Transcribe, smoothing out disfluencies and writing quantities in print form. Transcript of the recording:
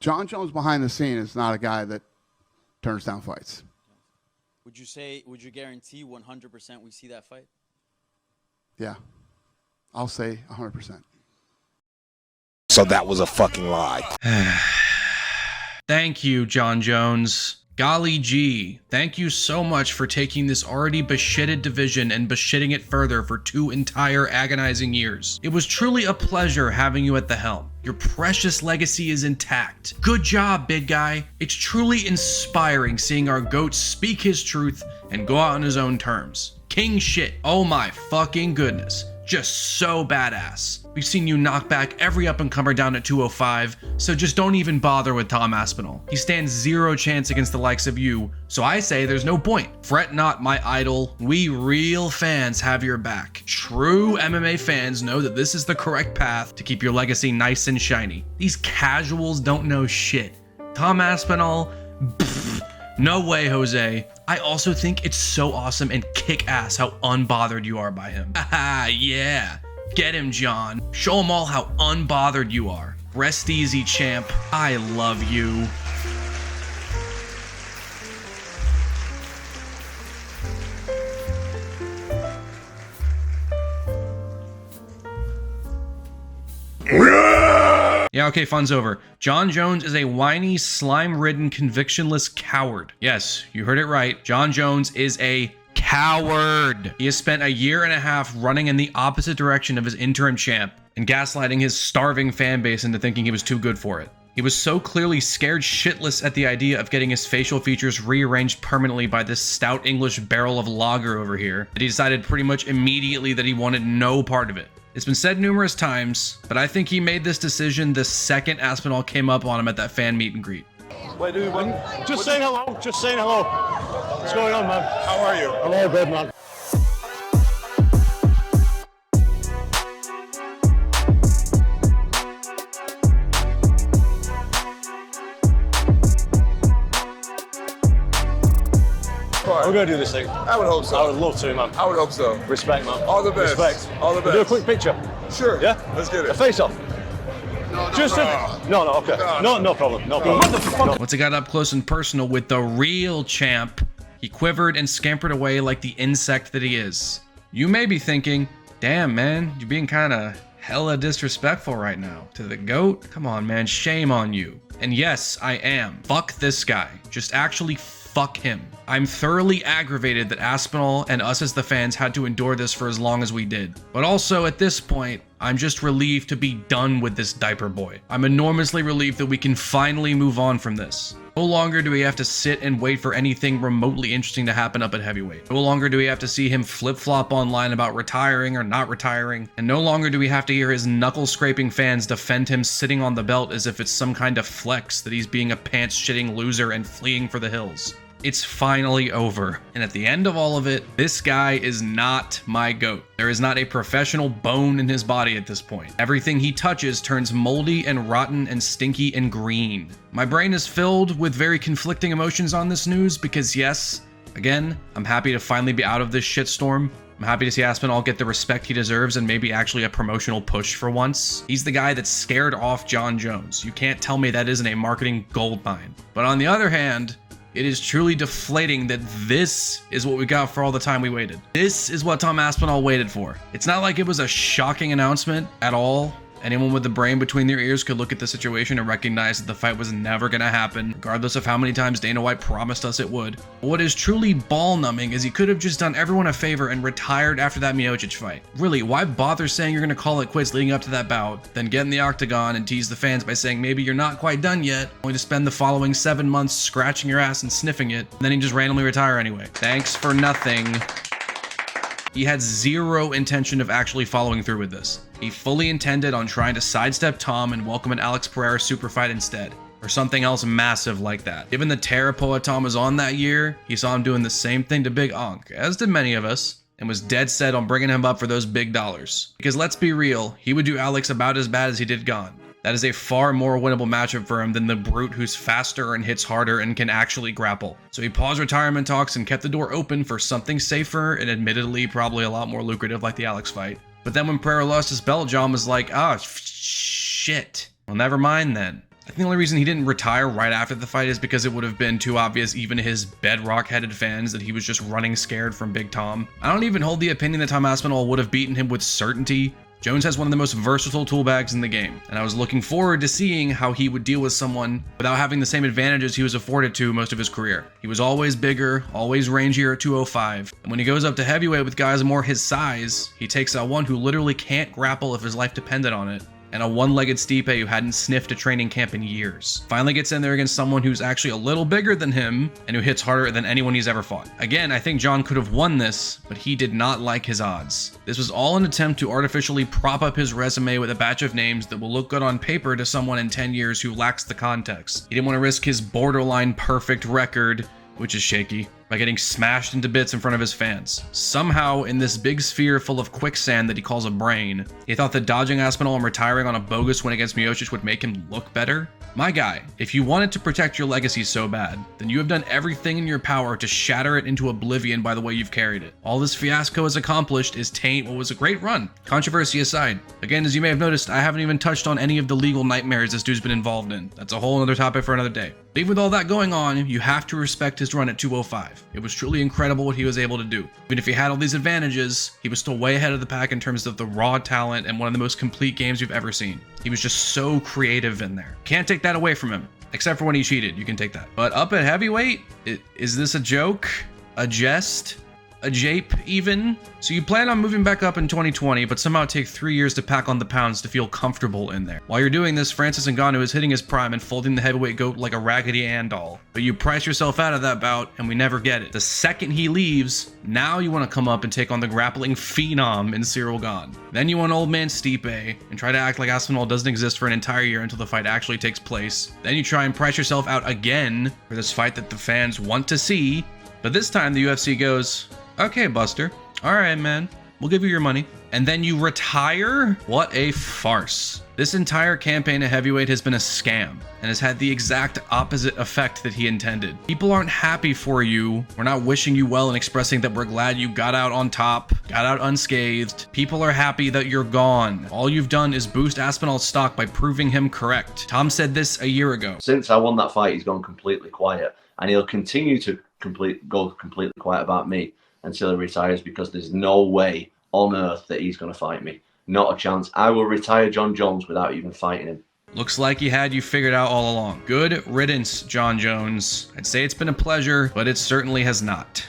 Jon Jones behind the scene is not a guy that turns down fights. Would you guarantee 100% we see that fight? Yeah. I'll say 100%. So that was a fucking lie. Thank you, Jon Jones. Golly gee, thank you so much for taking this already beshitted division and beshitting it further for 2 entire agonizing years. It was truly a pleasure having you at the helm. Your precious legacy is intact. Good job, big guy. It's truly inspiring seeing our GOAT speak his truth and go out on his own terms. King shit. Oh my fucking goodness. Just so badass. We've seen you knock back every up-and-comer down at 205, so just don't even bother with Tom Aspinall. He stands 0 chance against the likes of you, so I say there's no point. Fret not, my idol. We real fans have your back. True MMA fans know that this is the correct path to keep your legacy nice and shiny. These casuals don't know shit. Tom Aspinall, pfft, no way, Jose. I also think it's so awesome and kick-ass how unbothered you are by him. Haha, yeah. Get him, John. Show them all how unbothered you are. Rest easy, champ. I love you. Yeah, okay, fun's over. Jon Jones is a whiny, slime-ridden, convictionless coward. Yes, you heard it right. Jon Jones is a coward. He has spent a year and a half running in the opposite direction of his interim champ and gaslighting his starving fan base into thinking he was too good for it. He was so clearly scared shitless at the idea of getting his facial features rearranged permanently by this stout English barrel of lager over here that he decided pretty much immediately that he wanted no part of it. It's been said numerous times, but I think he made this decision the second Aspinall came up on him at that fan meet and greet. Wait, dude, just saying hello. Just saying hello. What's going on, man? How are you? I'm all good, man. We're going to do this thing. I would hope so. I would love to, man. I would hope so. Respect, man. All the best. Respect. All the best. We'll do a quick picture. Sure. Yeah? Let's get it. A face-off. No, Okay. No problem. No problem. What the fuck? Once he got up close and personal with the real champ, he quivered and scampered away like the insect that he is. You may be thinking, damn, man, you're being kind of hella disrespectful right now to the GOAT. Come on, man, shame on you. And yes, I am. Fuck this guy. Just actually fuck him. I'm thoroughly aggravated that Aspinall and us as the fans had to endure this for as long as we did. But also at this point, I'm just relieved to be done with this diaper boy. I'm enormously relieved that we can finally move on from this. No longer do we have to sit and wait for anything remotely interesting to happen up at heavyweight. No longer do we have to see him flip-flop online about retiring or not retiring. And no longer do we have to hear his knuckle-scraping fans defend him sitting on the belt as if it's some kind of flex that he's being a pants-shitting loser and fleeing for the hills. It's finally over. And at the end of all of it, this guy is not my GOAT. There is not a professional bone in his body at this point. Everything he touches turns moldy and rotten and stinky and green. My brain is filled with very conflicting emotions on this news because yes, again, I'm happy to finally be out of this shitstorm. I'm happy to see Aspinall get the respect he deserves and maybe actually a promotional push for once. He's the guy that scared off Jon Jones. You can't tell me that isn't a marketing goldmine. But on the other hand, it is truly deflating that this is what we got for all the time we waited. This is what Tom Aspinall waited for. It's not like it was a shocking announcement at all. Anyone with the brain between their ears could look at the situation and recognize that the fight was never going to happen, regardless of how many times Dana White promised us it would. But what is truly ball-numbing is he could have just done everyone a favor and retired after that Miocic fight. Really, why bother saying you're going to call it quits leading up to that bout, then get in the octagon and tease the fans by saying maybe you're not quite done yet, only to spend the following 7 months scratching your ass and sniffing it, and then you just randomly retire anyway. Thanks for nothing. He had zero intention of actually following through with this. He fully intended on trying to sidestep Tom and welcome an Alex Pereira super fight instead, or something else massive like that. Given the Tarapoa Tom was on that year, he saw him doing the same thing to Big Onk, as did many of us, and was dead set on bringing him up for those big dollars. Because let's be real, he would do Alex about as bad as he did Gon. That is a far more winnable matchup for him than the brute who's faster and hits harder and can actually grapple. So he paused retirement talks and kept the door open for something safer and admittedly probably a lot more lucrative like the Alex fight. But then when Pereira lost his belt, Jon was like, shit. Well, never mind then. I think the only reason he didn't retire right after the fight is because it would have been too obvious even to his bedrock-headed fans that he was just running scared from Big Tom. I don't even hold the opinion that Tom Aspinall would have beaten him with certainty. Jones has one of the most versatile tool bags in the game, and I was looking forward to seeing how he would deal with someone without having the same advantages he was afforded to most of his career. He was always bigger, always rangier at 205, and when he goes up to heavyweight with guys more his size, he takes out one who literally can't grapple if his life depended on it, and a one-legged Stipe who hadn't sniffed a training camp in years. Finally gets in there against someone who's actually a little bigger than him and who hits harder than anyone he's ever fought. Again, I think Jon could have won this, but he did not like his odds. This was all an attempt to artificially prop up his resume with a batch of names that will look good on paper to someone in 10 years who lacks the context. He didn't want to risk his borderline perfect record, which is shaky, by getting smashed into bits in front of his fans. Somehow, in this big sphere full of quicksand that he calls a brain, he thought that dodging Aspinall and retiring on a bogus win against Miocic would make him look better. My guy, if you wanted to protect your legacy so bad, then you have done everything in your power to shatter it into oblivion by the way you've carried it. All this fiasco has accomplished is taint what was a great run. Controversy aside. Again, as you may have noticed, I haven't even touched on any of the legal nightmares this dude's been involved in. That's a whole other topic for another day. But even with all that going on, you have to respect his run at 205. It was truly incredible what he was able to do. Even if he had all these advantages, he was still way ahead of the pack in terms of the raw talent and one of the most complete games you've ever seen. He was just so creative in there. Can't take that away from him. Except for when he cheated, you can take that. But up at heavyweight, is this a joke? A jest? A jape even? So you plan on moving back up in 2020, but somehow take 3 years to pack on the pounds to feel comfortable in there. While you're doing this, Francis Ngannou is hitting his prime and folding the heavyweight goat like a Raggedy Ann doll. But you price yourself out of that bout, and we never get it. The second he leaves, now you want to come up and take on the grappling phenom in Cyril Gane. Then you want old man Stipe, and try to act like Aspinall doesn't exist for an entire year until the fight actually takes place. Then you try and price yourself out again for this fight that the fans want to see. But this time the UFC goes, okay, Buster. All right, man. We'll give you your money. And then you retire? What a farce. This entire campaign at heavyweight has been a scam and has had the exact opposite effect that he intended. People aren't happy for you. We're not wishing you well and expressing that we're glad you got out on top, got out unscathed. People are happy that you're gone. All you've done is boost Aspinall's stock by proving him correct. Tom said this a year ago. Since I won that fight, he's gone completely quiet, and he'll continue to go completely quiet about me until he retires, because there's no way on earth that he's going to fight me. Not a chance. I will retire Jon Jones without even fighting him. Looks like he had you figured out all along. Good riddance, Jon Jones. I'd say it's been a pleasure, but it certainly has not.